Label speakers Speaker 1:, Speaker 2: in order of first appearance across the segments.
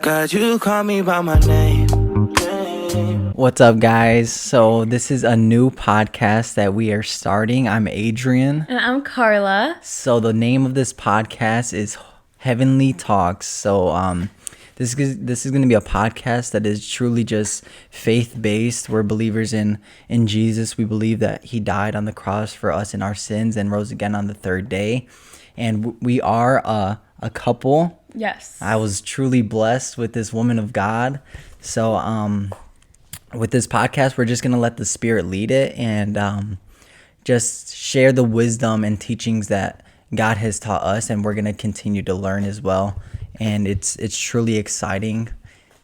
Speaker 1: God, you call me by my name.
Speaker 2: What's up, guys? So this is a new podcast that we are starting. I'm Adrian.
Speaker 3: And I'm Carla.
Speaker 2: So the name of this podcast is Heavenly Talks. So this is going to be a podcast that is truly just faith-based. We're believers in Jesus. We believe that he died on the cross for us in our sins and rose again on the third day. And we are a couple.
Speaker 3: Yes.
Speaker 2: I was truly blessed with this woman of God. So with this podcast, we're just going to let the Spirit lead it and just share the wisdom and teachings that God has taught us, and we're going to continue to learn as well. And it's truly exciting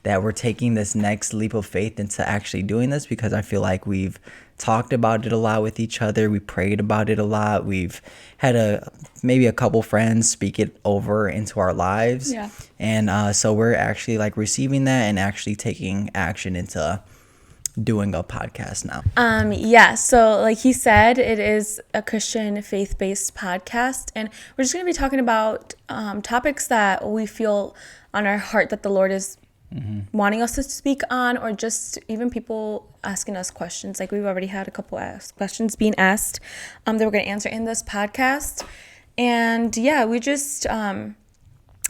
Speaker 2: that we're taking this next leap of faith into actually doing this, because I feel like we've talked about it a lot with each other. We prayed about it a lot. We've had maybe a couple friends speak it over into our lives.
Speaker 3: Yeah.
Speaker 2: And so we're actually like receiving that and actually taking action into doing a podcast now.
Speaker 3: Yeah, so like he said, it is a Christian faith-based podcast, and we're just going to be talking about topics that we feel on our heart that the Lord is wanting us to speak on, or just even people asking us questions. Like we've already had a couple questions being asked that we're going to answer in this podcast. And yeah, we just we're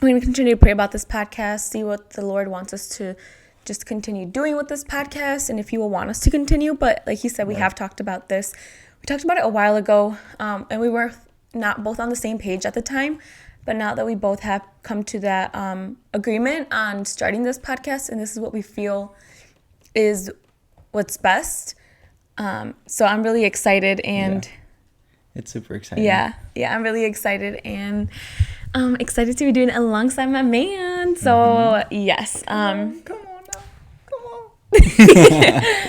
Speaker 3: going to continue to pray about this podcast, see what the Lord wants us to just continue doing with this podcast, and if he will want us to continue. But like he said, we have talked about this. We talked about it a while ago, and we were not both on the same page at the time. But now that we both have come to that agreement on starting this podcast, and this is what we feel is what's best. So I'm really excited, and
Speaker 2: It's super exciting.
Speaker 3: yeah, I'm really excited, and excited to be doing it alongside my man. So yes,
Speaker 2: Come on.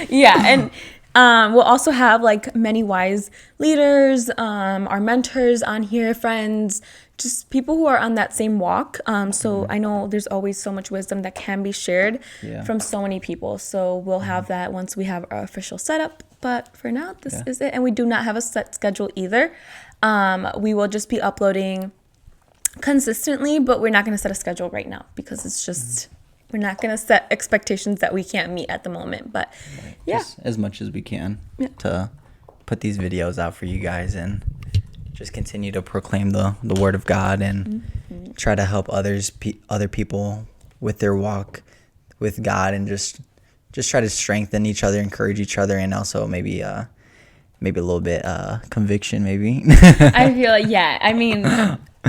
Speaker 3: yeah, and we'll also have like many wise leaders, our mentors on here, friends, just people who are on that same walk. So I know there's always so much wisdom that can be shared from so many people. So we'll have that once we have our official setup. But for now, this is it. And we do not have a set schedule either. We will just be uploading consistently, but we're not going to set a schedule right now, because it's just... We're not going to set expectations that we can't meet at the moment. But yeah.
Speaker 2: Just as much as we can to put these videos out for you guys and just continue to proclaim the word of God and try to help other people with their walk with God, and just try to strengthen each other, encourage each other, and also maybe a little bit conviction maybe.
Speaker 3: I feel like, I mean,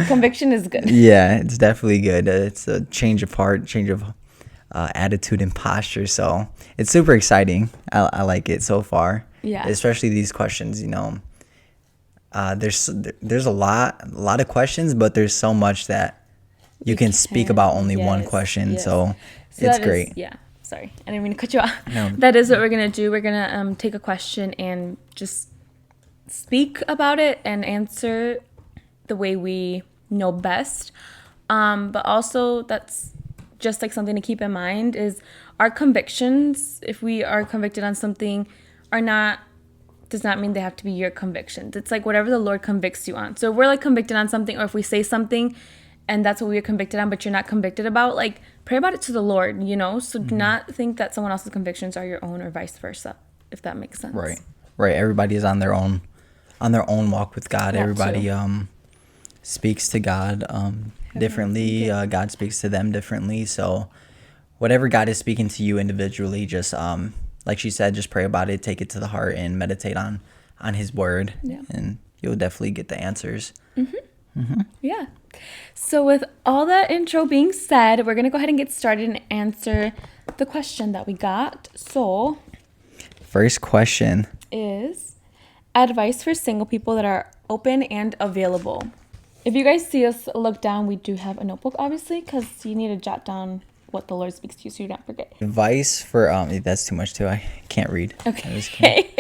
Speaker 3: conviction is good.
Speaker 2: Yeah, it's definitely good. It's a change of heart, change of attitude and posture. So it's super exciting. I like it so far.
Speaker 3: Yeah.
Speaker 2: Especially these questions, there's a lot of questions, but there's so much that you can speak about only one question.
Speaker 3: Yes.
Speaker 2: So it's great.
Speaker 3: Sorry, I didn't mean to cut you off.
Speaker 2: No.
Speaker 3: That is what we're going to do. We're going to take a question and just speak about it and answer the way we know best. But also that's just like something to keep in mind is our convictions, if we are convicted on something, does not mean they have to be your convictions. It's like whatever the Lord convicts you on. So if we're like convicted on something, or if we say something and that's what we are convicted on, but you're not convicted about, like pray about it to the Lord, So do not think that someone else's convictions are your own, or vice versa, if that makes sense.
Speaker 2: Right. Everybody is on their own walk with God. Everybody speaks to God differently. God speaks to them differently. So whatever God is speaking to you individually, just like she said, just pray about it, take it to the heart, and meditate on his word, and you'll definitely get the answers.
Speaker 3: Yeah. So with all that intro being said, we're going to go ahead and get started and answer the question that we got. So
Speaker 2: first question
Speaker 3: is advice for single people that are open and available. If you guys see us look down, we do have a notebook, obviously, because you need to jot down what the Lord speaks to you so you don't forget.
Speaker 2: Advice for that's too much too. I can't read.
Speaker 3: Okay.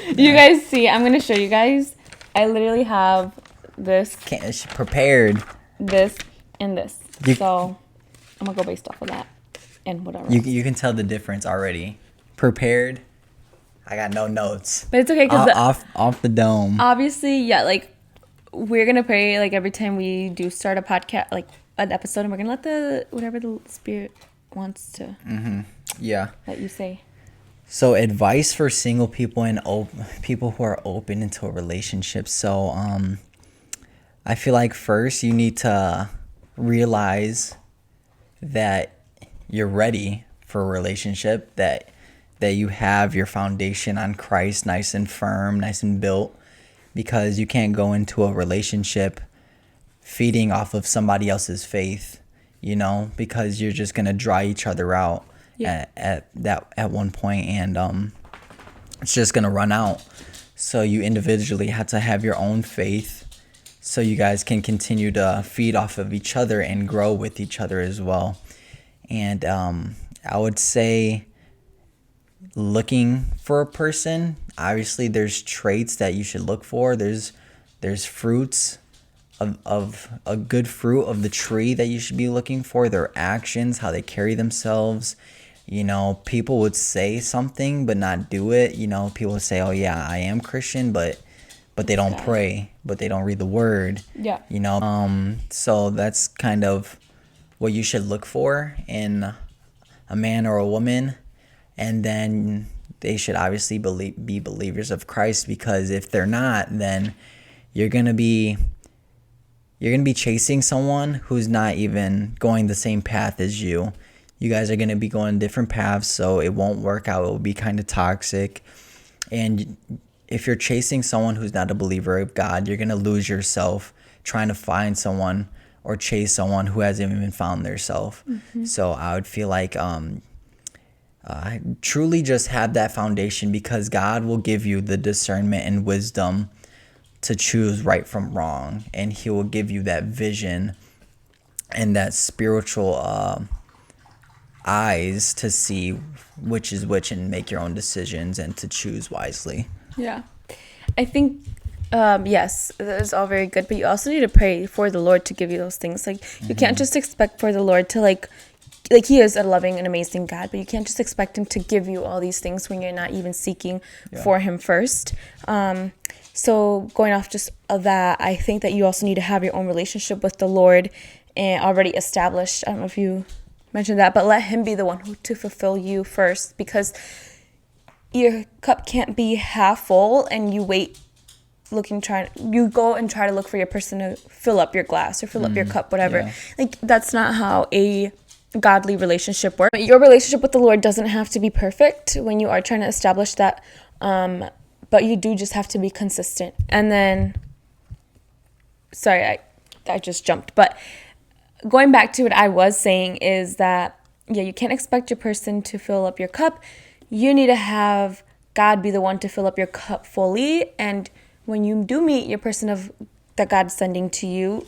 Speaker 3: You guys see, I'm going to show you guys. I literally have this.
Speaker 2: Prepared.
Speaker 3: This and this. So I'm going to go based off of that and whatever.
Speaker 2: You can tell the difference already. Prepared. I got no notes.
Speaker 3: But it's okay because
Speaker 2: off the dome.
Speaker 3: Obviously, like we're going to pray like every time we do start a podcast, like an episode, and we're gonna let whatever the Spirit wants to
Speaker 2: Yeah.
Speaker 3: let you say.
Speaker 2: So advice for single people and people who are open into a relationship. So I feel like first you need to realize that you're ready for a relationship, that you have your foundation on Christ nice and firm, nice and built, because you can't go into a relationship feeding off of somebody else's faith, because you're just going to dry each other out at one point, and it's just going to run out. So you individually have to have your own faith so you guys can continue to feed off of each other and grow with each other as well. And I would say looking for a person, obviously there's traits that you should look for. There's fruits of a good fruit of the tree that you should be looking for. Their actions, how they carry themselves. People would say something but not do it. People would say, oh yeah, I am Christian, but they don't pray, but they don't read the word.
Speaker 3: Yeah.
Speaker 2: So that's kind of what you should look for in a man or a woman. And then they should obviously be believers of Christ, because if they're not, then you're going to be chasing someone who's not even going the same path as you. You guys are going to be going different paths, so it won't work out. It will be kind of toxic. And if you're chasing someone who's not a believer of God, you're going to lose yourself trying to find someone or chase someone who hasn't even found their self. So I would feel like truly just have that foundation, because God will give you the discernment and wisdom to choose right from wrong, and he will give you that vision and that spiritual eyes to see which is which and make your own decisions and to choose wisely.
Speaker 3: Yeah. I think, yes, that is all very good, but you also need to pray for the Lord to give you those things. Like, you can't just expect for the Lord to, like he is a loving and amazing God, but you can't just expect him to give you all these things when you're not even seeking for him first. So going off just of that, I think that you also need to have your own relationship with the Lord and already established. I don't know if you mentioned that, but let him be the one to fulfill you first, because your cup can't be half full and you you go and try to look for your person to fill up your glass or fill up your cup, whatever.
Speaker 2: Yeah.
Speaker 3: Like, that's not how a godly relationship works. Your relationship with the Lord doesn't have to be perfect when you are trying to establish that, but you do just have to be consistent. And then, sorry, I just jumped, but going back to what I was saying is that, you can't expect your person to fill up your cup. You need to have God be the one to fill up your cup fully. And when you do meet your person that God's sending to you,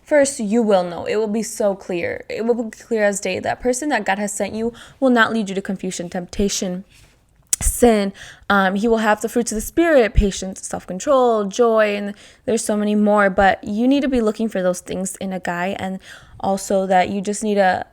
Speaker 3: first, you will know. It will be so clear. It will be clear as day. That person that God has sent you will not lead you to confusion, temptation, sin. He will have the fruits of the Spirit, patience, self-control, joy, and there's so many more. But you need to be looking for those things in a guy, and also that you just need to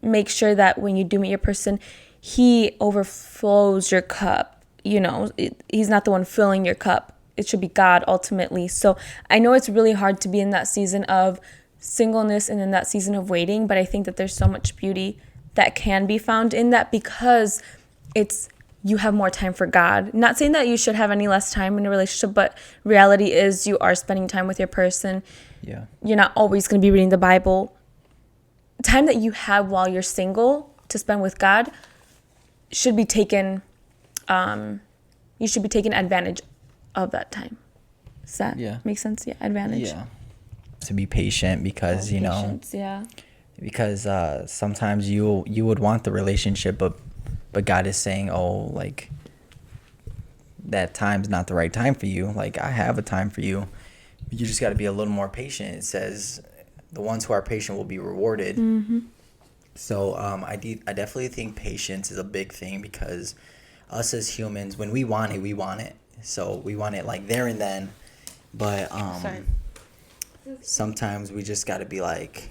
Speaker 3: make sure that when you do meet your person, he overflows your cup. He's not the one filling your cup. It should be God ultimately. So I know it's really hard to be in that season of singleness and in that season of waiting, but I think that there's so much beauty that can be found in that, because you have more time for God. Not saying that you should have any less time in a relationship, but reality is you are spending time with your person.
Speaker 2: Yeah.
Speaker 3: You're not always going to be reading the Bible. Time that you have while you're single to spend with God should be taken, you should be taking advantage of that time. Does that make sense? Yeah, advantage.
Speaker 2: Yeah. To be patient, because
Speaker 3: patience,
Speaker 2: because sometimes you would want the relationship, but God is saying, oh, like, that time's not the right time for you. Like, I have a time for you. You just got to be a little more patient. It says the ones who are patient will be rewarded. So I definitely think patience is a big thing, because us as humans, when we want it, we want it. So we want it like there and then. But sometimes we just got to be like,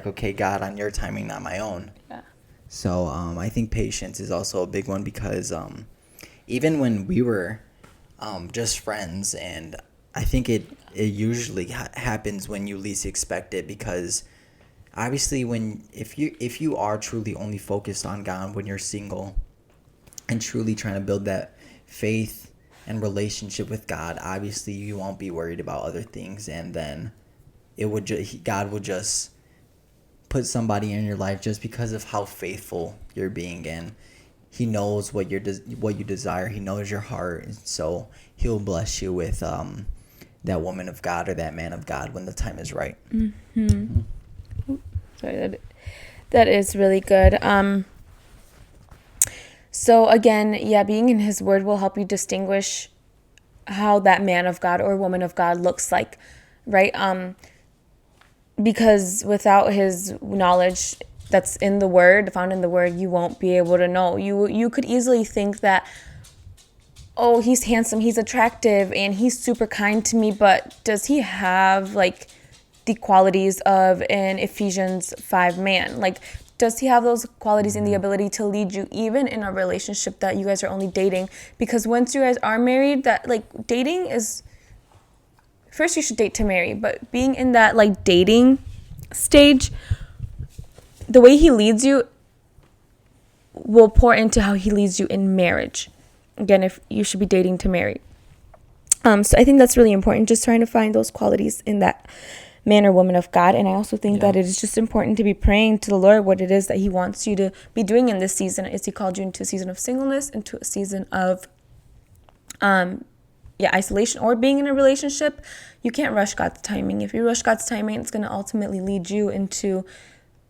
Speaker 2: okay, God, on your timing, not my own.
Speaker 3: Yeah.
Speaker 2: So I think patience is also a big one, because even when we were just friends and I think it usually happens when you least expect it, because obviously if you are truly only focused on God when you're single and truly trying to build that faith and relationship with God, obviously you won't be worried about other things, and then God will just put somebody in your life just because of how faithful you're being, and He knows what you desire. He knows your heart, and so He'll bless you with that woman of God or that man of God when the time is right.
Speaker 3: Sorry, that is really good. So again, being in His Word will help you distinguish how that man of God or woman of God looks like, right? Because without His knowledge that's in the Word, found in the Word, you won't be able to know. You could easily think that, oh, he's handsome, he's attractive, and he's super kind to me, but does he have like the qualities of an Ephesians 5 man? Like, does he have those qualities and the ability to lead you even in a relationship that you guys are only dating? Because once you guys are married, that like dating is, first you should date to marry, but being in that like dating stage, the way he leads you will pour into how he leads you in marriage. Again, if you should be dating to marry. So I think that's really important, just trying to find those qualities in that man or woman of God. And I also think that it is just important to be praying to the Lord what it is that He wants you to be doing in this season. Is He called you into a season of singleness, into a season of isolation, or being in a relationship? You can't rush God's timing. If you rush God's timing, it's going to ultimately lead you into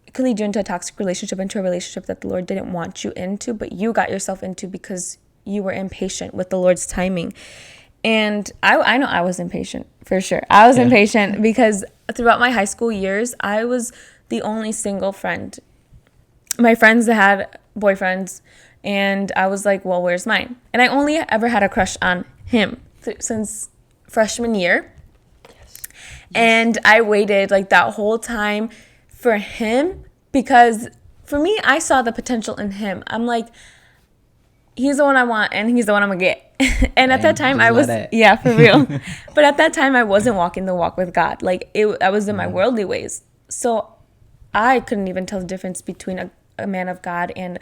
Speaker 3: a toxic relationship, into a relationship that the Lord didn't want you into, but you got yourself into because you were impatient with the Lord's timing. And I know I was impatient, for sure. I was impatient because throughout my high school years, I was the only single friend. My friends had boyfriends, and I was like, well, where's mine? And I only ever had a crush on him since freshman year. Yes. And I waited like that whole time for him, because for me, I saw the potential in him. I'm like, he's the one I want, and he's the one I'm gonna get. And at that time I was, for real. But at that time I wasn't walking the walk with God. Like I was in my worldly ways. So I couldn't even tell the difference between a man of God and,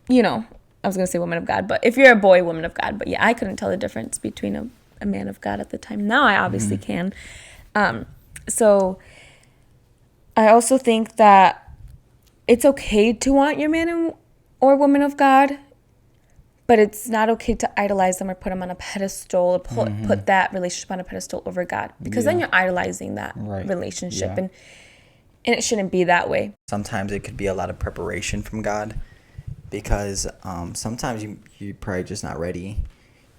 Speaker 3: I was gonna say woman of God, but if you're a boy, woman of God. But I couldn't tell the difference between a man of God at the time. Now I obviously can. So I also think that it's okay to want your man or woman of God, but it's not okay to idolize them or put them on a pedestal, or put that relationship on a pedestal over God, because then you're idolizing that relationship, and it shouldn't be that way.
Speaker 2: Sometimes it could be a lot of preparation from God, because sometimes you're probably just not ready.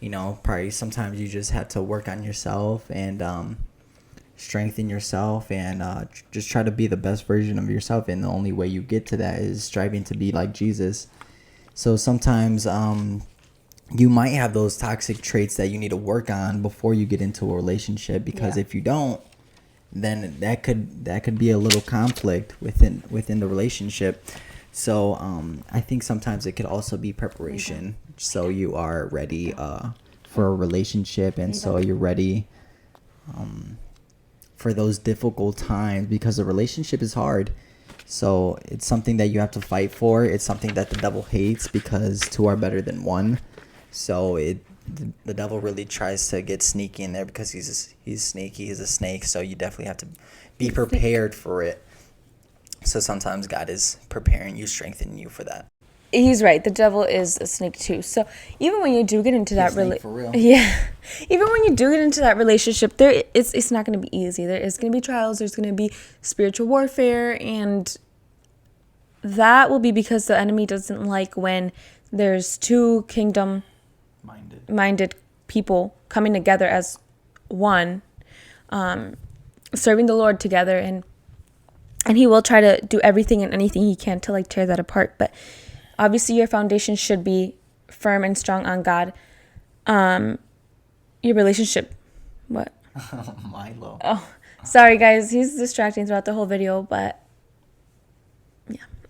Speaker 2: Probably sometimes you just have to work on yourself and strengthen yourself, and just try to be the best version of yourself. And the only way you get to that is striving to be like Jesus. So sometimes you might have those toxic traits that you need to work on before you get into a relationship, because if you don't, then that could be a little conflict within the relationship. So I think sometimes it could also be preparation, so you are ready for a relationship, and so you're ready for those difficult times, because a relationship is hard. So it's something that you have to fight for. It's something that the devil hates, because two are better than one. So the devil really tries to get sneaky in there, because he's sneaky. He's a snake. So you definitely have to be prepared for it. So sometimes God is preparing you, strengthening you for that.
Speaker 3: He's right. The devil is a snake too. So even when you do get into that
Speaker 2: even when
Speaker 3: you do get into that relationship, it's not going to be easy. There is going to be trials. There's going to be spiritual warfare, and that will be because the enemy doesn't like when there's two kingdom-minded people coming together as one, serving the Lord together, and he will try to do everything and anything he can to like tear that apart. But obviously your foundation should be firm and strong on God. Your relationship, what?
Speaker 2: Milo.
Speaker 3: Oh, sorry guys, he's distracting throughout the whole video, but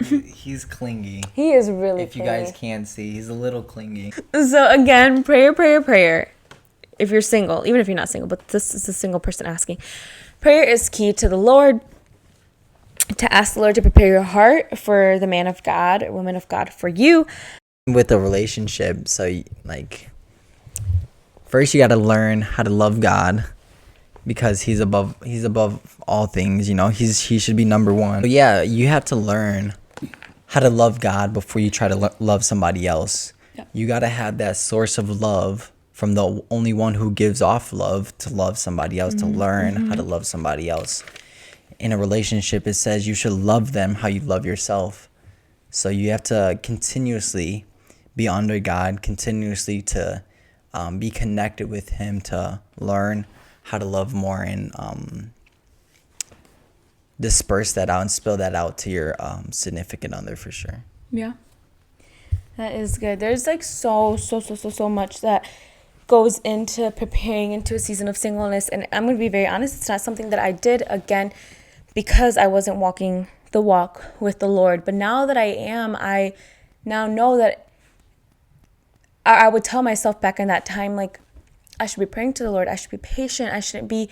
Speaker 2: he's clingy.
Speaker 3: He is really
Speaker 2: If you guys can't see, he's a little clingy.
Speaker 3: So again, prayer. if you're single, even if you're not single, but this is a single person asking. Prayer is key to the Lord. To ask the Lord to prepare your heart for the man of God or woman of God for you.
Speaker 2: With a relationship, so like first you got to learn how to love God, because he's above all things, you know. He should be number one. But yeah, you have to learn how to love God before you try to love somebody else.
Speaker 3: Yeah.
Speaker 2: You got to have that source of love from the only one who gives off love to love somebody else, to learn how to love somebody else. In a relationship, it says you should love them how you love yourself. So you have to continuously be under God, continuously to be connected with him, to learn how to love more, and disperse that out and spill that out to your significant other for sure.
Speaker 3: Yeah. That is good. There's like so much that goes into preparing into a season of singleness. And I'm going to be very honest, it's not something that I did, again, because I wasn't walking the walk with the Lord. But now that I am, I now know that I would tell myself back in that time, like, I should be praying to the Lord. I should be patient. I shouldn't be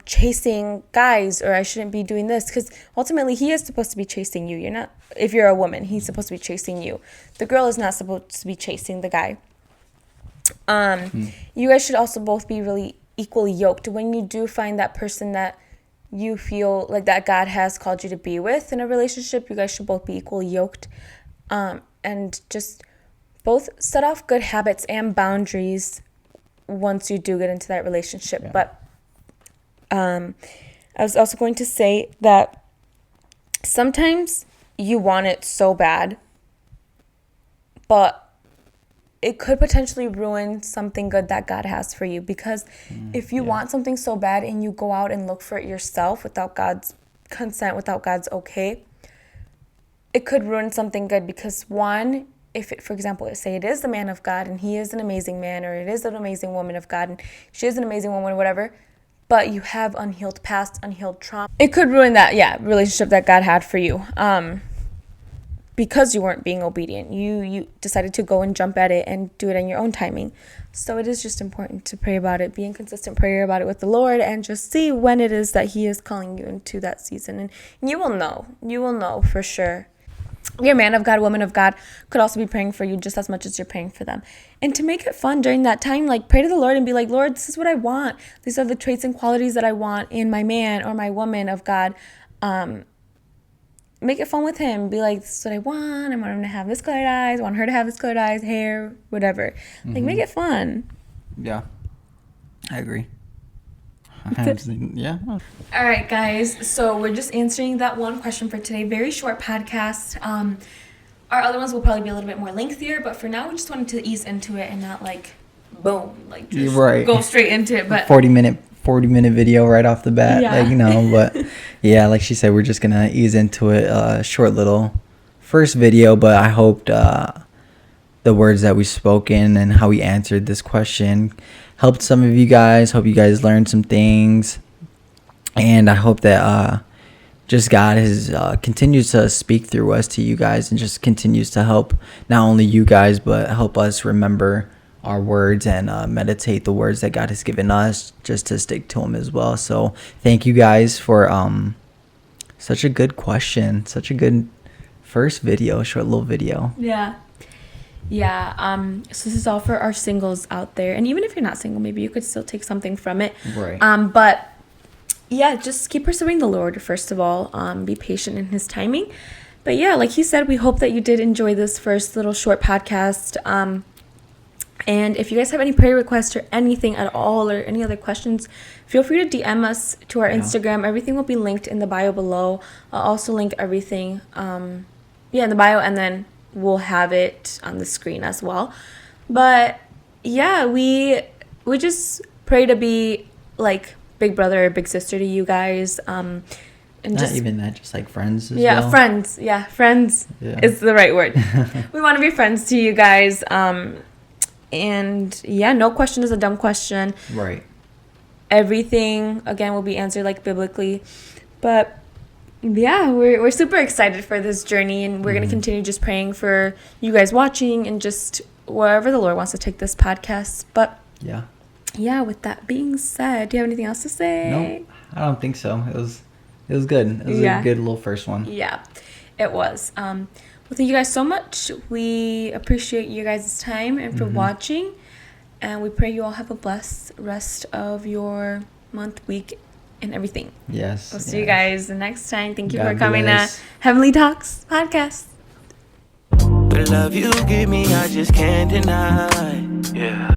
Speaker 3: chasing guys, or I shouldn't be doing this, because ultimately he is supposed to be chasing you. You're not, if you're a woman, he's supposed to be chasing you. The girl is not supposed to be chasing the guy. You guys should also both be really equally yoked. When you do find that person that you feel like that God has called you to be with in a relationship, you guys should both be equally yoked, and just both set off good habits and boundaries once you do get into that relationship. Yeah. But I was also going to say that sometimes you want it so bad, but it could potentially ruin something good that God has for you. Because if you want something so bad and you go out and look for it yourself without God's consent, without God's okay, it could ruin something good. Because one, if it, for example, say it is the man of God and he is an amazing man, or it is an amazing woman of God and she is an amazing woman, or whatever, but you have unhealed past, unhealed trauma, it could ruin that relationship that God had for you. Because you weren't being obedient. You decided to go and jump at it and do it in your own timing. So it is just important to pray about it, be in consistent prayer about it with the Lord, and just see when it is that he is calling you into that season. And you will know for sure. Your man of God, woman of God could also be praying for you just as much as you're praying for them. And to make it fun during that time, like, pray to the Lord and be like, Lord, this is what I want. These are the traits and qualities that I want in my man or my woman of God. Make it fun with him. Be like, this is what I want. I want him to have this colored eyes. I want her to have this colored eyes, hair, whatever. Like, make it fun.
Speaker 2: Yeah, I agree. Yeah.
Speaker 3: All right, guys. So we're just answering that one question for today. Very short podcast. Our other ones will probably be a little bit more lengthier, but for now, we just wanted to ease into it and not like, boom, like just go straight into it. But
Speaker 2: 40 minute video right off the bat, but yeah, like she said, we're just gonna ease into it. Short little first video, but I hoped the words that we spoken and how we answered this question helped some of you guys. Hope you guys learned some things, and I hope that just God has continues to speak through us to you guys, and just continues to help not only you guys but help us remember our words and meditate the words that God has given us, just to stick to them as well. So thank you guys for such a good question, such a good first video, short little video.
Speaker 3: So this is all for our singles out there, and even if you're not single, maybe you could still take something from it,
Speaker 2: right?
Speaker 3: But yeah, just keep pursuing the Lord first of all. Be patient in his timing. But yeah, like he said, we hope that you did enjoy this first little short podcast. And if you guys have any prayer requests or anything at all, or any other questions, feel free to DM us to our Instagram. Everything will be linked in the bio below. I'll also link everything in the bio, and then we'll have it on the screen as well. But yeah, we just pray to be like big brother or big sister to you guys. And
Speaker 2: not
Speaker 3: just
Speaker 2: even that, just like friends as well.
Speaker 3: Friends. Yeah, friends is the right word. We want to be friends to you guys. And yeah, no question is a dumb question.
Speaker 2: Right.
Speaker 3: Everything, again, will be answered like biblically. But yeah, we're super excited for this journey, and we're going to continue just praying for you guys watching and just wherever the Lord wants to take this podcast. But
Speaker 2: yeah,
Speaker 3: Yeah, with that being said, do you have anything else to say?
Speaker 2: Nope, I don't think so. It was good. It was
Speaker 3: Yeah.
Speaker 2: a good little first one.
Speaker 3: Yeah, it was. Well, thank you guys so much. We appreciate you guys' time and for watching. And we pray you all have a blessed rest of your month, week, and everything.
Speaker 2: Yes.
Speaker 3: We'll see you guys the next time. Thank you
Speaker 2: God
Speaker 3: for coming
Speaker 2: bless.
Speaker 3: to Heavenly Talks podcast.
Speaker 1: The love you give me, I just can't deny. Yeah.